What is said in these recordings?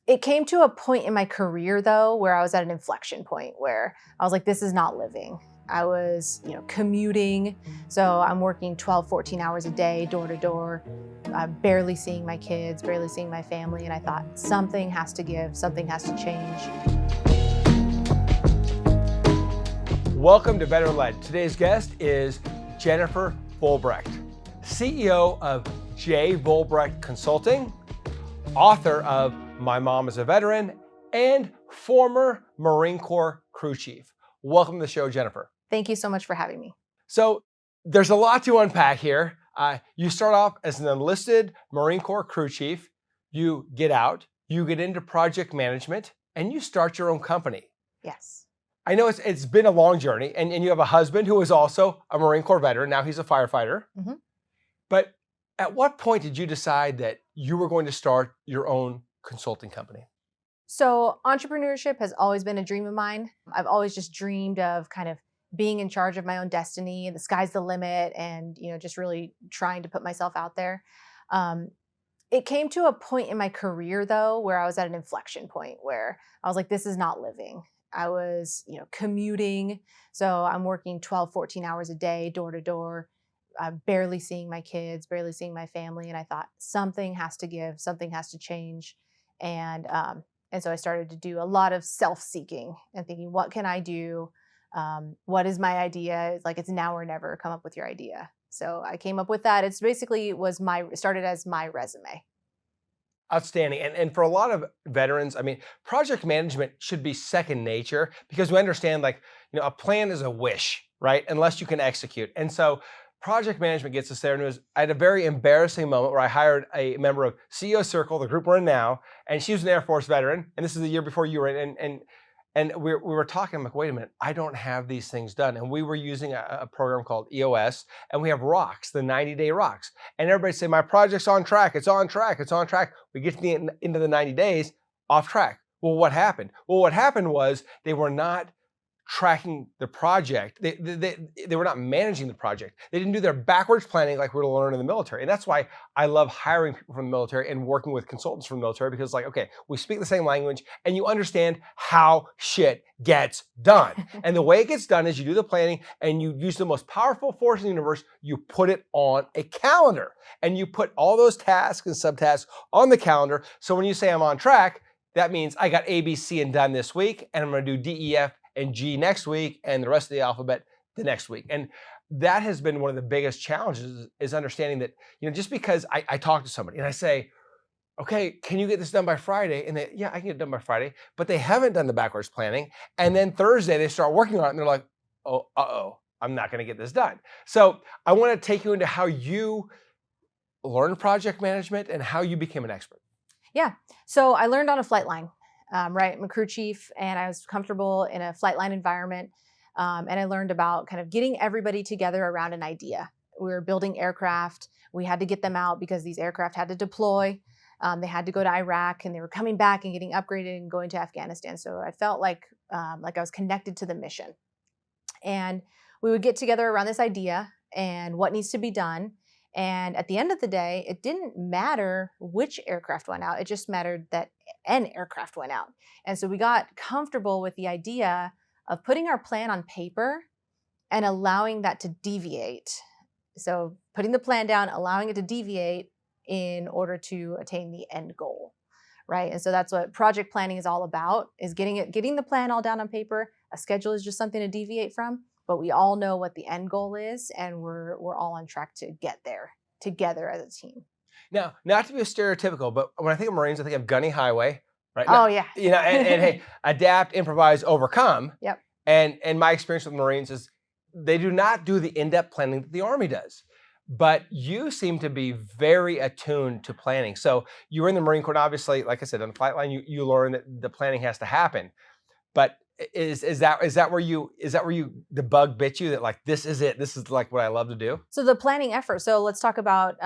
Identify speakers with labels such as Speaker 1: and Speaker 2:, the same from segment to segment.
Speaker 1: It came to a point in my career though, where I was at an inflection point where I was like, this is not living. I was, commuting. So I'm working 12, 14 hours a day, door to door, barely seeing my kids, barely seeing my family. And I thought something has to give, something has to change.
Speaker 2: Welcome to Veteran Led. Today's guest is Jennifer Vollbrecht, CEO of Volbrecht Consulting, author of My Mom is a Veteran, and former Marine Corps crew chief. Welcome to the show, Jennifer.
Speaker 1: Thank you so much for having me.
Speaker 2: So there's a lot to unpack here. You start off as an enlisted Marine Corps crew chief. You get out, you get into project management, and you start your own company.
Speaker 1: Yes.
Speaker 2: I know it's been a long journey, and you have a husband who is also a Marine Corps veteran. Now he's a firefighter.
Speaker 1: Mm-hmm.
Speaker 2: But at what point did you decide that you were going to start your own consulting company?
Speaker 1: So entrepreneurship has always been a dream of mine. I've always just dreamed of kind of being in charge of my own destiny, and the sky's the limit, and just really trying to put myself out there. It came to a point in my career though, where I was at an inflection point where I was like, this is not living. I was, commuting. So I'm working 12, 14 hours a day, door to door, barely seeing my kids, barely seeing my family. And I thought something has to give, something has to change. And so I started to do a lot of self-seeking and thinking, what can I do? What is my idea? It's like, it's now or never. Come up with your idea. So I came up with that. It's basically started as my resume.
Speaker 2: Outstanding. And for a lot of veterans, I mean, project management should be second nature because we understand a plan is a wish, right? Unless you can execute. And so project management gets us there. And I had a very embarrassing moment where I hired a member of CEO Circle, the group we're in now, and she was an Air Force veteran. And this is the year before you were in. And we were talking, I'm like, wait a minute, I don't have these things done. And we were using a program called EOS, and we have rocks, the 90-day rocks. And everybody say, my project's on track, it's on track, it's on track. We get to the into the 90 days, off track. Well, what happened? Well, what happened was they were not tracking the project. They were not managing the project. They didn't do their backwards planning like we're to learn in the military. And that's why I love hiring people from the military and working with consultants from the military, because okay, we speak the same language and you understand how shit gets done. And the way it gets done is you do the planning and you use the most powerful force in the universe. You put it on a calendar and you put all those tasks and subtasks on the calendar. So when you say I'm on track, that means I got A, B, C and done this week, and I'm going to do D, E, F, and G next week, and the rest of the alphabet the next week. And that has been one of the biggest challenges, is understanding that, just because I talk to somebody and I say, okay, can you get this done by Friday? And yeah, I can get it done by Friday, but they haven't done the backwards planning. And then Thursday they start working on it and they're like, oh, I'm not gonna get this done. So I wanna take you into how you learned project management and how you became an expert.
Speaker 1: Yeah, so I learned on a flight line. Right, I'm a crew chief, and I was comfortable in a flight line environment, and I learned about kind of getting everybody together around an idea. We were building aircraft. We had to get them out because these aircraft had to deploy. They had to go to Iraq, and they were coming back and getting upgraded and going to Afghanistan. So I felt like I was connected to the mission. And we would get together around this idea and what needs to be done. And at the end of the day, it didn't matter which aircraft went out. It just mattered that an aircraft went out. And so we got comfortable with the idea of putting our plan on paper and allowing that to deviate. So putting the plan down, allowing it to deviate in order to attain the end goal, right? And so that's what project planning is all about, is getting the plan all down on paper. A schedule is just something to deviate from. But we all know what the end goal is, and we're all on track to get there together as a team.
Speaker 2: Now, not to be stereotypical, but when I think of Marines, I think of gunny highway, right?
Speaker 1: Oh, yeah.
Speaker 2: And hey, adapt, improvise, overcome.
Speaker 1: Yep.
Speaker 2: And my experience with Marines is they do not do the in-depth planning that the Army does. But you seem to be very attuned to planning. So you were in the Marine Corps, and obviously, like I said, on the flight line, you learn that the planning has to happen. But is that where the bug bit you, that this is it, this is what I love to do?
Speaker 1: So the planning effort. So let's talk about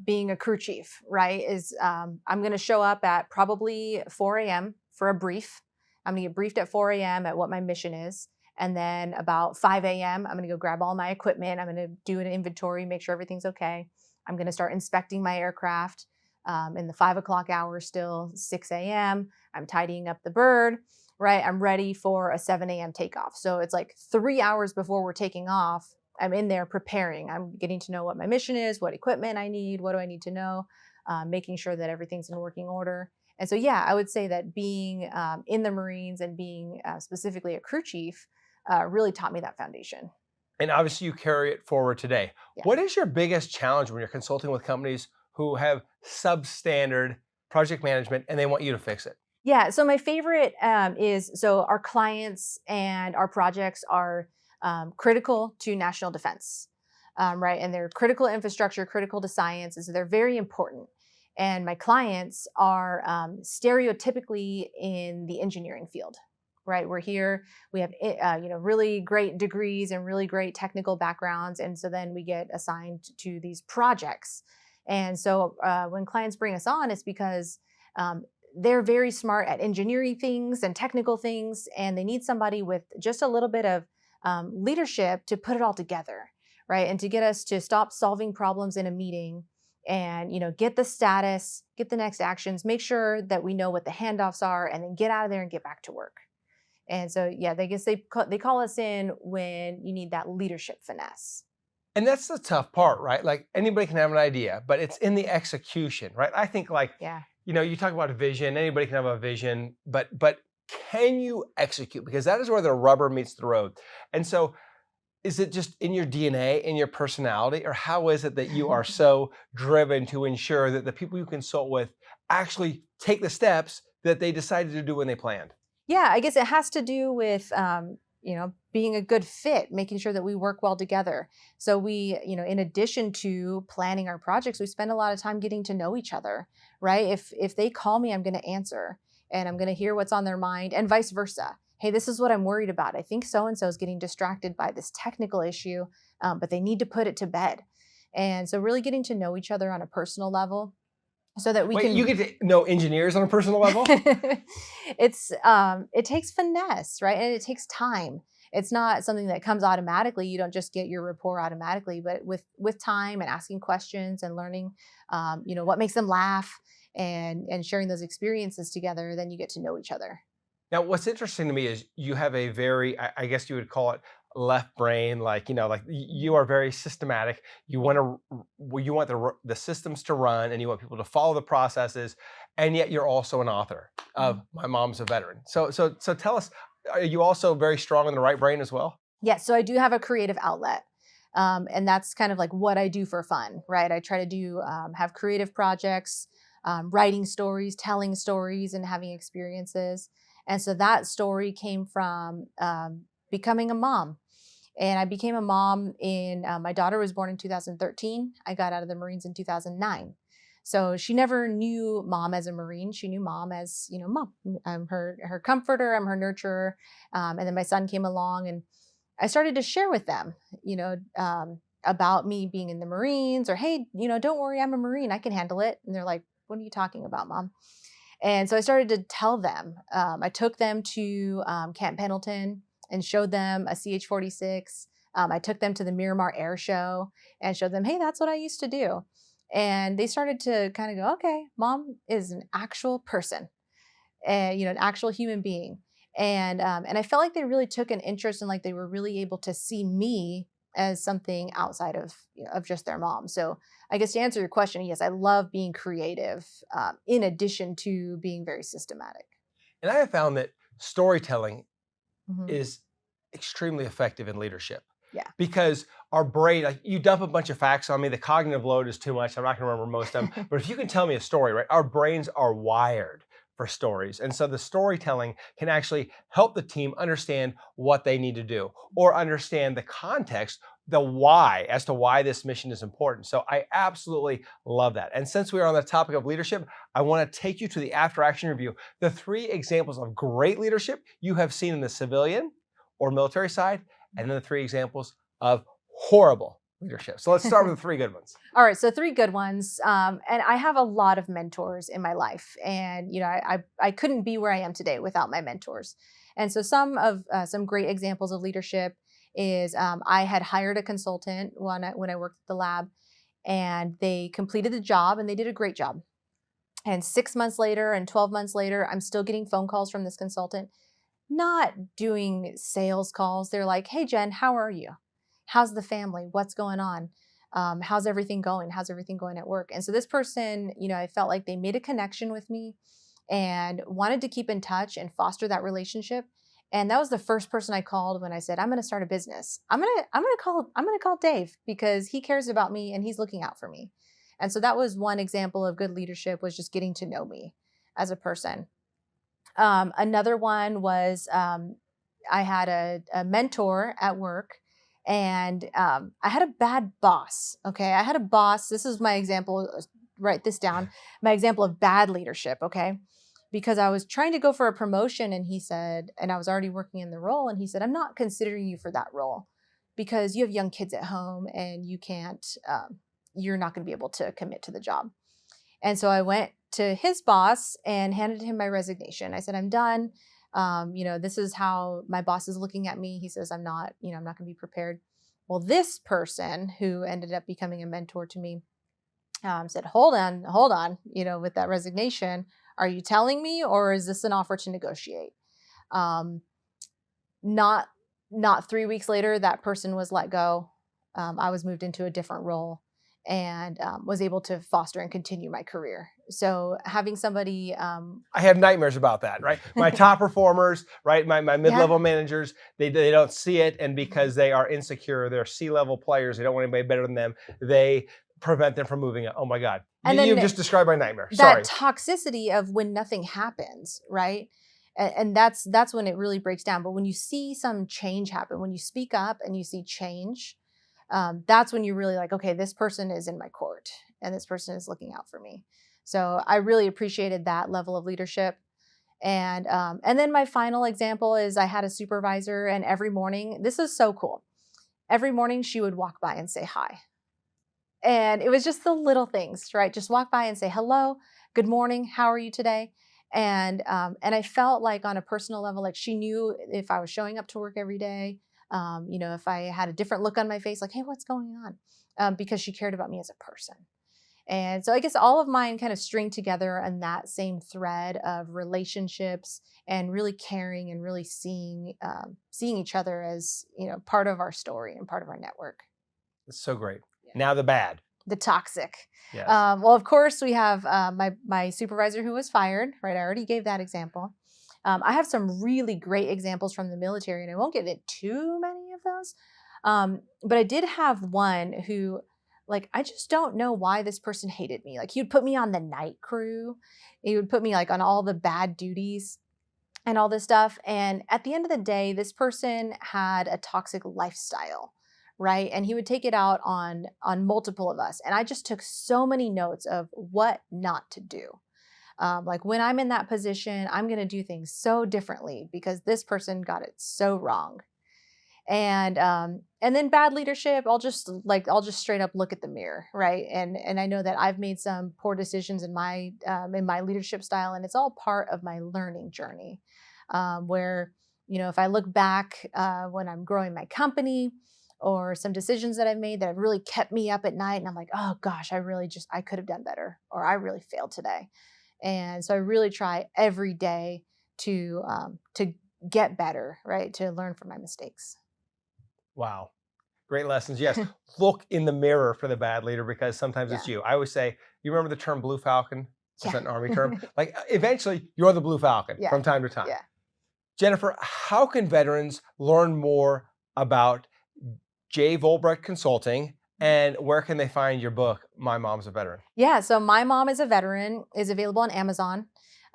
Speaker 1: being a crew chief, right? I'm going to show up at probably 4 a.m. for a brief. I'm going to get briefed at 4 a.m. at what my mission is. And then about 5 a.m., I'm going to go grab all my equipment. I'm going to do an inventory, make sure everything's okay. I'm going to start inspecting my aircraft. in the 5 o'clock hour, still 6 a.m. I'm tidying up the bird, right? I'm ready for a 7 a.m. takeoff. So it's like 3 hours before we're taking off. I'm in there preparing. I'm getting to know what my mission is, what equipment I need, what do I need to know, making sure that everything's in working order. And so, yeah, I would say that being in the Marines and being specifically a crew chief really taught me that foundation.
Speaker 2: And obviously you carry it forward today.
Speaker 1: Yeah.
Speaker 2: What is your biggest challenge when you're consulting with companies who have substandard project management and they want you to fix it?
Speaker 1: Yeah. So my favorite is so our clients and our projects are critical to national defense, right? And they're critical infrastructure, critical to science, and so they're very important. And my clients are stereotypically in the engineering field, right? We're here, we have really great degrees and really great technical backgrounds, and so then we get assigned to these projects. And so when clients bring us on, it's because they're very smart at engineering things and technical things, and they need somebody with just a little bit of leadership to put it all together, right? And to get us to stop solving problems in a meeting and get the status, get the next actions, make sure that we know what the handoffs are, and then get out of there and get back to work. And so, yeah, I guess they call us in when you need that leadership finesse.
Speaker 2: And that's the tough part, right? Like anybody can have an idea, but it's in the execution, right? I think like,
Speaker 1: Yeah.
Speaker 2: you talk about a vision, anybody can have a vision, but can you execute? Because that is where the rubber meets the road. And so is it just in your DNA, in your personality, or how is it that you are so driven to ensure that the people you consult with actually take the steps that they decided to do when they planned?
Speaker 1: Yeah, I guess it has to do with being a good fit, making sure that we work well together. So we, in addition to planning our projects, we spend a lot of time getting to know each other, right? If they call me, I'm going to answer and I'm going to hear what's on their mind, and vice versa. Hey, this is what I'm worried about. I think so and so is getting distracted by this technical issue, but they need to put it to bed. And so really getting to know each other on a personal level so that we
Speaker 2: Wait,
Speaker 1: can
Speaker 2: you get to know engineers on a personal level?
Speaker 1: it takes finesse, right? And it takes time. It's not something that comes automatically. You don't just get your rapport automatically, but with time and asking questions and learning what makes them laugh and sharing those experiences together, then you get to know each other.
Speaker 2: Now, what's interesting to me is you have a very, I guess you would call it left brain, like, you are very systematic. You want the systems to run and you want people to follow the processes. And yet you're also an author of My Mom's a Veteran. So tell us, are you also very strong in the right brain as well?
Speaker 1: Yes. So I do have a creative outlet. And that's kind of like what I do for fun, right? I try to have creative projects, writing stories, telling stories, and having experiences. And so that story came from becoming a mom. And I became a mom my daughter was born in 2013. I got out of the Marines in 2009. So she never knew mom as a Marine. She knew mom as, mom. I'm her comforter, I'm her nurturer. And then my son came along and I started to share with them, about me being in the Marines, or, hey, don't worry, I'm a Marine, I can handle it. And they're like, what are you talking about, Mom? And so I started to tell them. I took them to Camp Pendleton and showed them a CH-46. I took them to the Miramar Air Show and showed them, hey, that's what I used to do. And they started to kind of go, okay, Mom is an actual person, and an actual human being. And I felt like they really took an interest, and like they were really able to see me as something outside of just their mom. So I guess to answer your question, yes, I love being creative, in addition to being very systematic.
Speaker 2: And I have found that storytelling
Speaker 1: Mhm.
Speaker 2: is extremely effective in leadership.
Speaker 1: Yeah.
Speaker 2: Because our brain, like you dump a bunch of facts on me, the cognitive load is too much. I'm not going to remember most of them. But if you can tell me a story, right, our brains are wired for stories. And so the storytelling can actually help the team understand what they need to do, or understand the context, the why, as to why this mission is important. So I absolutely love that. And since we are on the topic of leadership, I want to take you to the after action review, the 3 examples of great leadership you have seen in the civilian or military side, and then the 3 examples of horrible leadership. So let's start with the 3 good ones.
Speaker 1: All right, so 3 good ones. And I have a lot of mentors in my life, and I couldn't be where I am today without my mentors. And so some great examples of leadership is I had hired a consultant when I worked at the lab, and they completed the job and they did a great job. And 6 months later and 12 months later, I'm still getting phone calls from this consultant, not doing sales calls. They're like, hey, Jen, how are you? How's the family? What's going on? How's everything going? How's everything going at work? And so this person, I felt like they made a connection with me and wanted to keep in touch and foster that relationship. And that was the first person I called when I said, I'm going to start a business. I'm going to call Dave because he cares about me and he's looking out for me. And so that was one example of good leadership, was just getting to know me as a person. Another one was I had a mentor at work, and I had a bad boss. Okay. I had a boss. This is my example. Write this down. My example of bad leadership. Okay. Because I was trying to go for a promotion, and he said, and I was already working in the role, and he said, I'm not considering you for that role because you have young kids at home and you can't, you're not going to be able to commit to the job. And so I went to his boss and handed him my resignation. I said, I'm done. This is how my boss is looking at me. He says, I'm not going to be prepared. Well, this person who ended up becoming a mentor to me said, hold on, with that resignation, are you telling me, or is this an offer to negotiate? Not 3 weeks later, that person was let go. I was moved into a different role and was able to foster and continue my career. So having somebody,
Speaker 2: I have nightmares about that, right? My top performers, right? My mid-level managers, they don't see it. And because they are insecure, they're C-level players, they don't want anybody better than them, they prevent them from moving. Oh my God.
Speaker 1: And
Speaker 2: You've just described my nightmare.
Speaker 1: That
Speaker 2: Sorry.
Speaker 1: toxicity of when nothing happens, right? And that's when it really breaks down. But when you see some change happen, when you speak up and you see change, that's when you're really like, okay, this person is in my court and this person is looking out for me. So I really appreciated that level of leadership. And then my final example is I had a supervisor, and every morning, this is so cool. Every morning she would walk by and say hi. And it was just the little things, right? Just walk by and say, hello, good morning, how are you today? And I felt like on a personal level, like she knew if I was showing up to work every day, if I had a different look on my face, like, hey, what's going on? Because she cared about me as a person. And so I guess all of mine kind of string together on that same thread of relationships and really caring and really seeing each other as, part of our story and part of our network.
Speaker 2: It's so great. Yeah. Now the bad.
Speaker 1: The toxic.
Speaker 2: Yes.
Speaker 1: Well, of course, we have my supervisor who was fired, right? I already gave that example. I have some really great examples from the military, and I won't get into too many of those. But I did have one who, like, I just don't know why this person hated me. Like, he would put me on the night crew. He would put me like on all the bad duties and all this stuff. And at the end of the day, this person had a toxic lifestyle, right? And he would take it out on multiple of us. And I just took so many notes of what not to do. Like, when I'm in that position, I'm going to do things so differently because this person got it so wrong. And then bad leadership, I'll just straight up look at the mirror, right? And I know that I've made some poor decisions in my leadership style, and it's all part of my learning journey. Where, if I look back when I'm growing my company, or some decisions that I've made that have really kept me up at night, and I'm like, oh gosh, I could have done better, or I really failed today. And so I really try every day to get better, right? To learn from my mistakes.
Speaker 2: Wow. Great lessons. Yes. Look in the mirror for the bad leader, because sometimes it's you. I always say, you remember the term blue falcon? Is that an Army term? Like, eventually you're the blue falcon from time to time. Yeah. Jennifer, how can veterans learn more about Volbrecht Consulting, and where can they find your book, My Mom's a Veteran?
Speaker 1: Yeah, so My Mom is a Veteran is available on Amazon.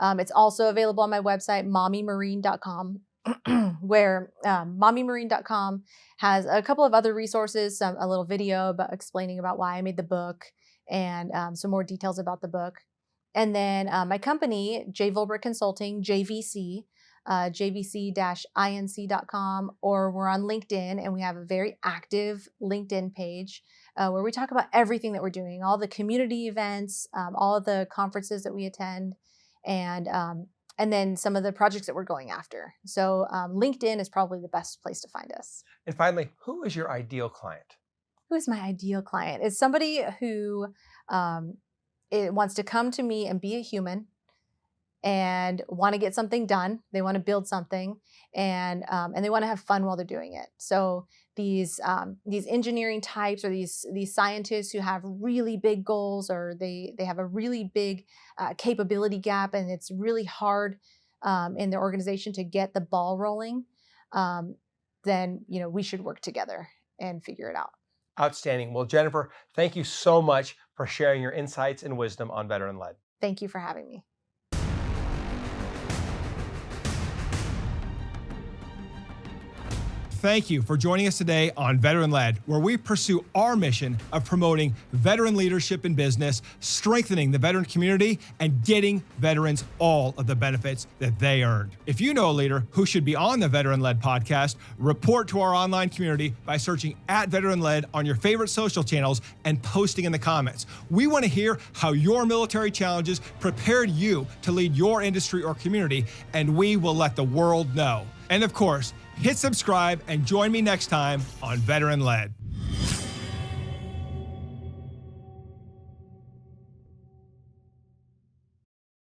Speaker 1: It's also available on my website, mommymarine.com, where mommymarine.com has a couple of other resources, a little video explaining about why I made the book, and some more details about the book. And then my company, Volbrecht Consulting, JVC, JVC-INC.com, or we're on LinkedIn, and we have a very active LinkedIn page where we talk about everything that we're doing, all the community events, all of the conferences that we attend, and then some of the projects that we're going after. So LinkedIn is probably the best place to find us.
Speaker 2: And finally, who is your ideal client?
Speaker 1: Who is my ideal client? It's somebody who it wants to come to me and be a human and want to get something done. They want to build something, and they want to have fun while they're doing it. So these engineering types, or these scientists who have really big goals, or they have a really big capability gap, and it's really hard in their organization to get the ball rolling, then we should work together and figure it out.
Speaker 2: Outstanding. Well, Jennifer, thank you so much for sharing your insights and wisdom on veteran-led.
Speaker 1: Thank you for having me.
Speaker 3: Thank you for joining us today on Veteran-Led, where we pursue our mission of promoting veteran leadership in business, strengthening the veteran community, and getting veterans all of the benefits that they earned. If you know a leader who should be on the Veteran-Led podcast, report to our online community by searching @Veteran-Led on your favorite social channels and posting in the comments. We want to hear how your military challenges prepared you to lead your industry or community, and we will let the world know. And of course, hit subscribe and join me next time on Veteran-Led.